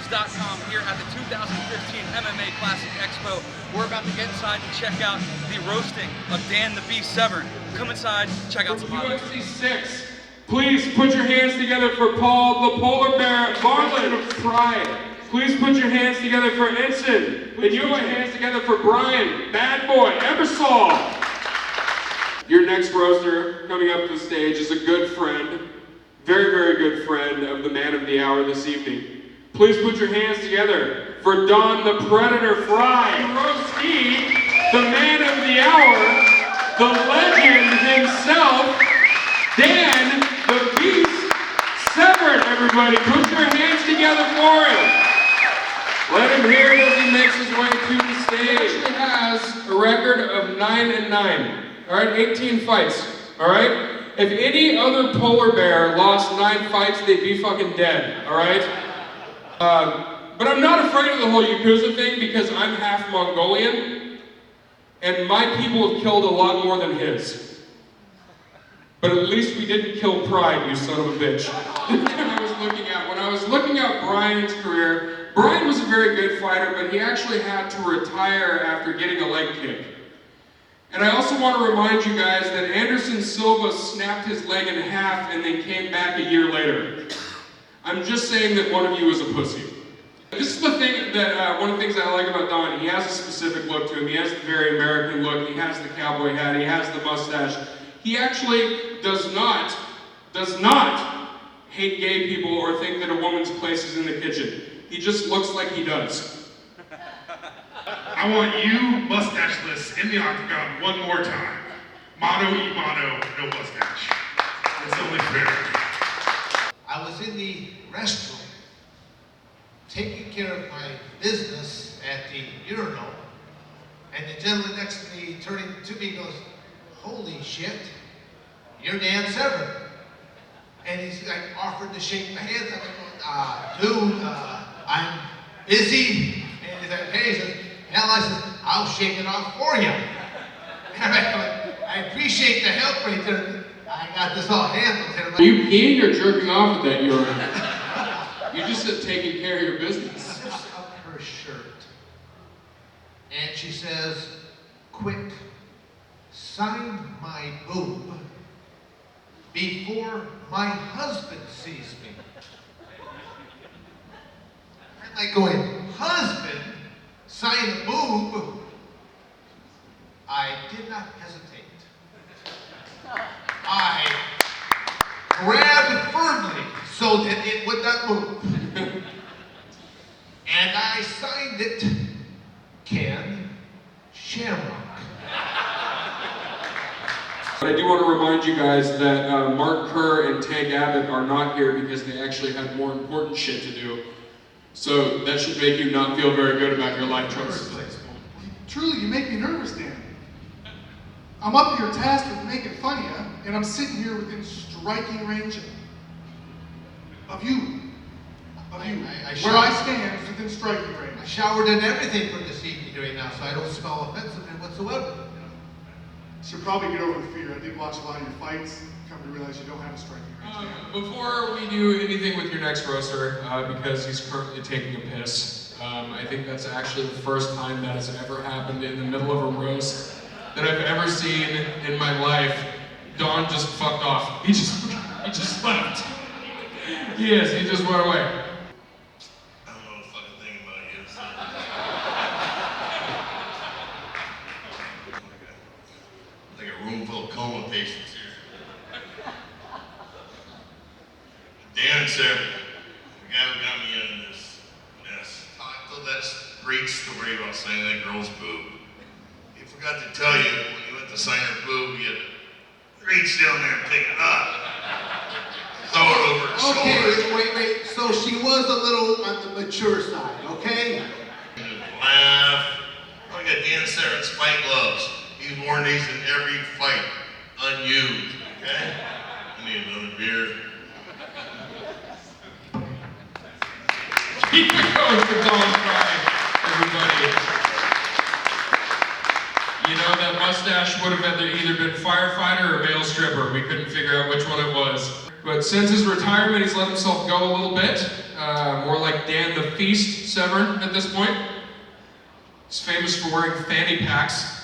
News.com here at the 2015 MMA Classic Expo. We're about to get inside and check out the roasting of Dan the Beast Severn. Come inside, check out some UFC 6. Please put your hands together for Paul the Polar Bear Don Frye. Please put your hands together for Enson Inoue. Hands together for Brian, Bad Boy, Ebersole. Your next roaster coming up to the stage is a good friend, very, very good friend of the man of the hour this evening. Please put your hands together for Don the Predator Frye, Roasty, the man of the hour, the legend himself, Dan the Beast Severn. Everybody, put your hands together for him. Let him hear it as he makes his way to the stage. He actually has a record of 9-9. All right, 18 fights. All right. If any other polar bear lost 9 fights, they'd be fucking dead. All right. But I'm not afraid of the whole Yakuza thing because I'm half Mongolian, and my people have killed a lot more than his. But at least we didn't kill Pride, you son of a bitch. When I was looking at Brian's career, Brian was a very good fighter, but he actually had to retire after getting a leg kick. And I also want to remind you guys that Anderson Silva snapped his leg in half and then came back a year later. I'm just saying that one of you is a pussy. This is the thing that, one of the things I like about Don. He has a specific look to him. He has the very American look. He has the cowboy hat. He has the mustache. He actually does not hate gay people or think that a woman's place is in the kitchen. He just looks like he does. I want you, mustacheless, in the octagon one more time. Motto e motto, no mustache. It's only fair. I was in the restroom, taking care of my business at the urinal, and the gentleman next to me, turning to me, goes, "Holy shit, you're Dan Severn." And he's like, offered to shake my hand. I'm like, dude, I'm busy. And he's like, hey, he says, hell, I said, I'll shake it off for you. And I'm like, I appreciate the help right there. I got this all handled. Are you peeing or jerking off at that urinal? You just said taking care of your business. She lifts up her shirt, and she says, quick, sign my boob before my husband sees me. I'm like going, husband? Sign a boob? I did not hesitate. I grabbed firmly so that it would not move. And I signed it, Ken Shamrock. But I do want to remind you guys that Mark Kerr and Tank Abbott are not here because they actually have more important shit to do. So that should make you not feel very good about your life choices. Truly, you make me nervous, Dan. I'm up here tasked with making fun of you, and I'm sitting here within striking range of you. Where I stand is within striking range. I showered in everything for this evening right now, so I don't smell offensive whatsoever. Should probably get over the fear. I did watch a lot of your fights. Come to realize you don't have a striking range. Before we do anything with your next roaster, because he's currently taking a piss, I think that's actually the first time that has ever happened in the middle of a roast that I've ever seen in my life. Don just fucked off. He just left. He just went away. I don't know a fucking thing about you. So. Like a room full of coma patients here. Dan Severn, the guy who got me in this mess. I told that great story about signing that girl's boob. He forgot to tell you, when you went to sign her boob, you had to reach down there and pick it up. Throw it over her shoulder. Okay, wait. So she was a little on the mature side, okay? Laugh. Oh, I got Dan Severn's fight gloves. He's worn these in every fight, unused, okay? I need another beer. Keep it going for Don Frye, everybody. You know, that mustache would have either been firefighter or male stripper. We couldn't figure out which one it was. But since his retirement, he's let himself go a little bit. more like Dan the Feast Severn at this point. He's famous for wearing fanny packs.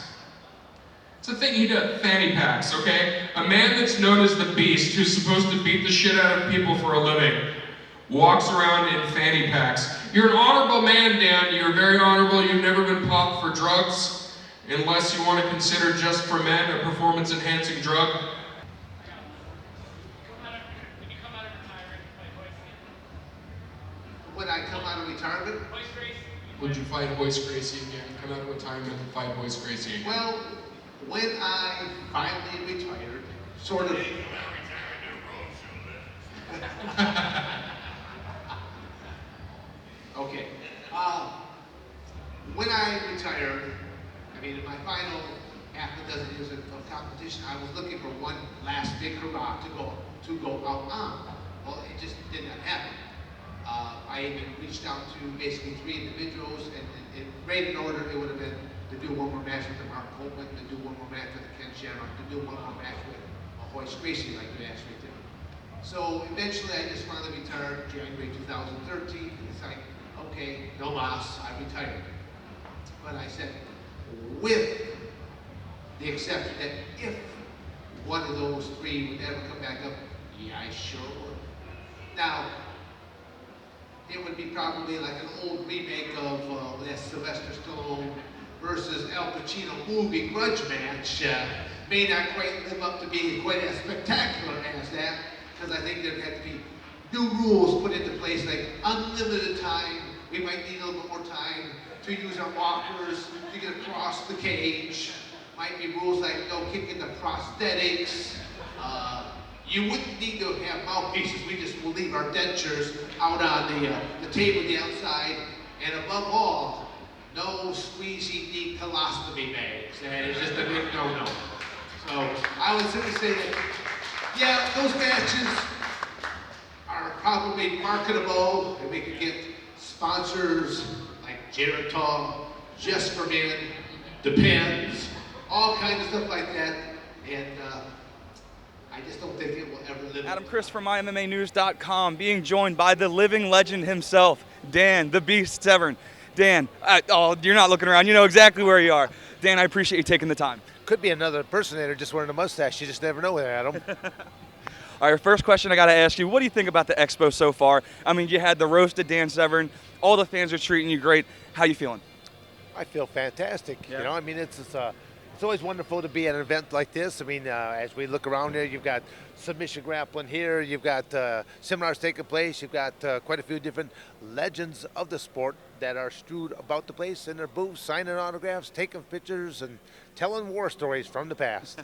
It's a thing he does, fanny packs, okay? A man that's known as the Beast, who's supposed to beat the shit out of people for a living, walks around in fanny packs. You're an honorable man, Dan. You're very honorable. You've never been popped for drugs, unless you want to consider Just for Men a performance-enhancing drug. When I come out of retirement? Would you fight Royce Gracie again? Come out of retirement and fight Royce Gracie again? Well, when I finally retired, sort of. Okay. When I retired, I mean, in my final half a dozen years of competition, I was looking for one last big hurrah to go out on. Well, it just did not happen. I even reached out to basically 3 individuals, and in great order, it would have been to do one more match with the Mark Coleman, to do one more match with the Ken Shamrock, to do one more match with Royce Gracie, like you asked me to. So eventually, I just finally retired January 2013. It's like, okay, no mas, I retired. But I said, with the exception that if one of those 3 would ever come back up, yeah, I sure would. Now, it would be probably like an old remake of that Sylvester Stallone versus Al Pacino movie Grudge match. May not quite live up to being quite as spectacular as that, because I think there'd have to be new rules put into place, like unlimited time. We might need a little bit more time to use our walkers to get across the cage. Might be rules like no kicking the prosthetics. You wouldn't need to have mouthpieces. We just will leave our dentures out on the table on the outside. And above all, no squeezy deep colostomy bags. That is just a big no-no. So I would simply say that, yeah, those matches are probably marketable, and we could get sponsors like Geritol, Just for Men, Depends, all kinds of stuff like that. And I just don't think it will ever live. Adam Chris from MyMMAnews.com, being joined by the living legend himself, Dan the Beast Severn. Dan, you're not looking around. You know exactly where you are. Dan, I appreciate you taking the time. Could be another impersonator just wearing a mustache. You just never know with Adam. All right, first question I got to ask you, what do you think about the expo so far? I mean, you had the roast of Dan Severn. All the fans are treating you great. How you feeling? I feel fantastic. Yeah. You know, I mean, it's always wonderful to be at an event like this. I mean, as we look around here, you've got submission grappling here, you've got seminars taking place, you've got quite a few different legends of the sport that are strewed about the place in their booths, signing autographs, taking pictures, and telling war stories from the past.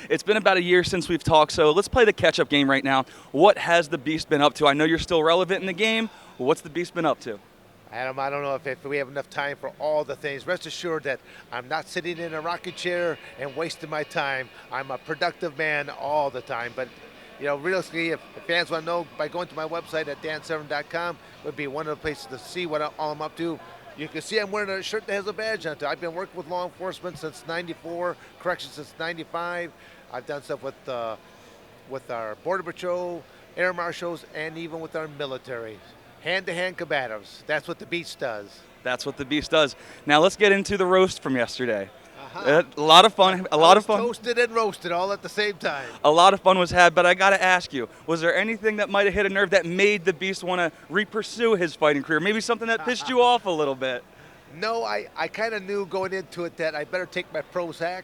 It's been about a year since we've talked, so let's play the catch-up game right now. What has the Beast been up to? I know you're still relevant in the game. What's the Beast been up to? Adam, I don't know if we have enough time for all the things. Rest assured that I'm not sitting in a rocking chair and wasting my time. I'm a productive man all the time. But, you know, realistically, if fans want to know, by going to my website at dansevern.com, would be one of the places to see what all I'm up to. You can see I'm wearing a shirt that has a badge on it. I've been working with law enforcement since '94, corrections since '95. I've done stuff with our Border Patrol, air marshals, and even with our military. Hand-to-hand combatives. That's what the Beast does. That's what the Beast does. Now let's get into the roast from yesterday. A lot of fun. A lot of fun. Toasted and roasted all at the same time. A lot of fun was had, but I got to ask you, was there anything that might have hit a nerve that made the Beast want to re-pursue his fighting career? Maybe something that pissed you off a little bit? No, I kind of knew going into it that I better take my Prozac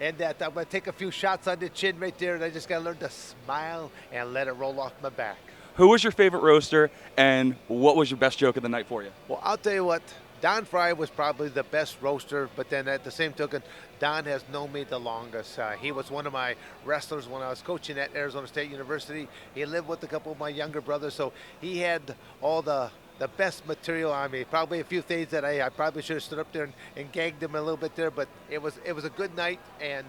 and that I'm going to take a few shots on the chin right there, and I just got to learn to smile and let it roll off my back. Who was your favorite roaster, and what was your best joke of the night for you? Well, I'll tell you what, Don Frye was probably the best roaster, but then at the same token, Don has known me the longest. He was one of my wrestlers when I was coaching at Arizona State University. He lived with a couple of my younger brothers, so he had all the best material on me. Probably a few things that I probably should have stood up there and gagged him a little bit there, but it was a good night, and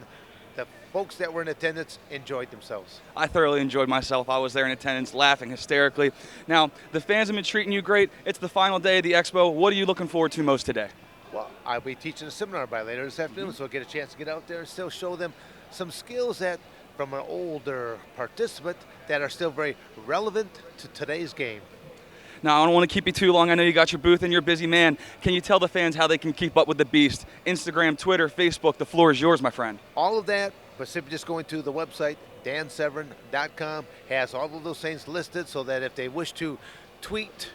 the folks that were in attendance enjoyed themselves. I thoroughly enjoyed myself. I was there in attendance, laughing hysterically. Now, the fans have been treating you great. It's the final day of the expo. What are you looking forward to most today? Well, I'll be teaching a seminar by later this afternoon, so I'll get a chance to get out there and still show them some skills that, from an older participant, that are still very relevant to today's game. Now, I don't want to keep you too long. I know you got your booth and you're a busy man. Can you tell the fans how they can keep up with the Beast? Instagram, Twitter, Facebook, the floor is yours, my friend. All of that, but simply just going to the website, dansevern.com, has all of those things listed so that if they wish to tweet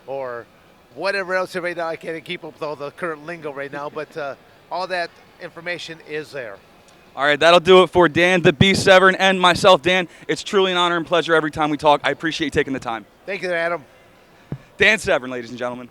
or whatever else right now, I can't keep up with all the current lingo right now, but all that information is there. All right, that'll do it for Dan, the Beast Severn, and myself, Dan. It's truly an honor and pleasure every time we talk. I appreciate you taking the time. Thank you, Adam. Dan Severn, ladies and gentlemen.